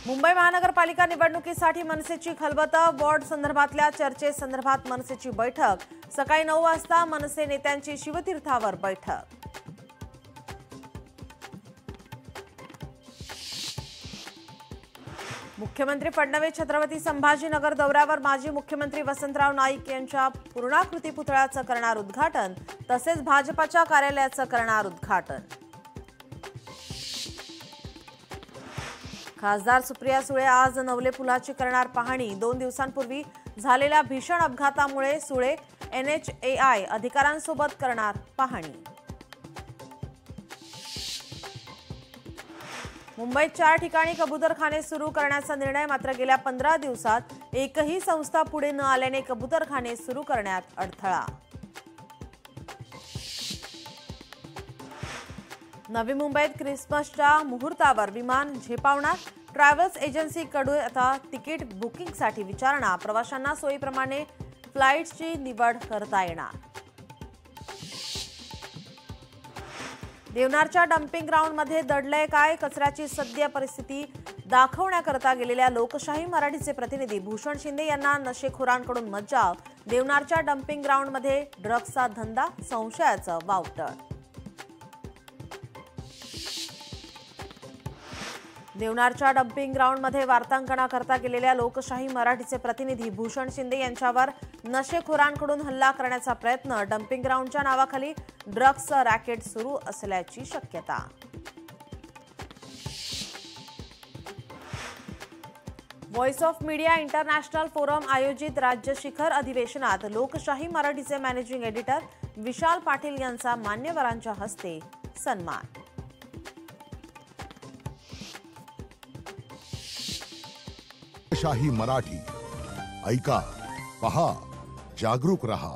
मुंबई महानगरपालिका निवडणुकीसाठी मनसेची खलबतं। वॉर्ड संदर्भातल्या चर्चेसंदर्भात मनसेची बैठक। सकाळी 9 वाजता मनसे नेत्यांची शिवतीर्थावर बैठक। मुख्यमंत्री फडणवीस छत्रपती संभाजीनगर दौऱ्यावर। माजी मुख्यमंत्री वसंतराव नाईक यांच्या पूर्णाकृती पुतळ्याचं करणार उद्घाटन, तसेच भाजपच्या कार्यालयाचं करणार उद्घाटन। खासदार सुप्रिया सुळे आज नवले पुलाची करणार पाहणी। 2 दिवसांपूर्वी झालेल्या भीषण अपघातामुळे सुळे NHAI अधिकाऱ्यांसोबत करणार पाहणी। मुंबईत 4 ठिकाणी कबूतरखाने सुरू करण्याचा निर्णय। मात्र गेल्या 15 दिवसात एकही संस्था पुढे न आल्याने कबूतरखाने सुरू करण्यात अडथळा। नवी मुंबईत ख्रिसमसच्या मुहूर्तावर विमान झेपावणार। ट्रॅव्हल्स एजन्सीकडून आता तिकीट बुकिंगसाठी विचारणा। प्रवाशांना सोयीप्रमाणे फ्लाईट्सची निवड करता येणार। देवनारच्या डम्पिंग ग्राउंडमध्ये दडलंय काय? कचऱ्याची सद्य परिस्थिती दाखवण्याकरता गेलेल्या लोकशाही मराठीचे प्रतिनिधी भूषण शिंदे यांना नशेखोरांकडून मज्जाव। देवनारच्या डम्पिंग ग्राउंडमध्ये ड्रग्सचा धंदा, संशयाचं वावटळ। देवनारच्या डम्पिंग ग्राउंडमध्ये वार्तांकनाकरता गेलेल्या लोकशाही मराठीचे प्रतिनिधी भूषण शिंदे यांच्यावर नशेखोरांकडून हल्ला करण्याचा प्रयत्न। डम्पिंग ग्राउंडच्या नावाखाली ड्रग्सचं रॅकेट सुरू असल्याची शक्यता। Voice of media international forum आयोजित राज्य शिखर अधिवेशनात लोकशाही मराठीचे मॅनेजिंग एडिटर विशाल पाटील यांचा मान्यवरांच्या हस्ते सन्मान। शाही मराठी ऐका, पहा, जागरूक रहा।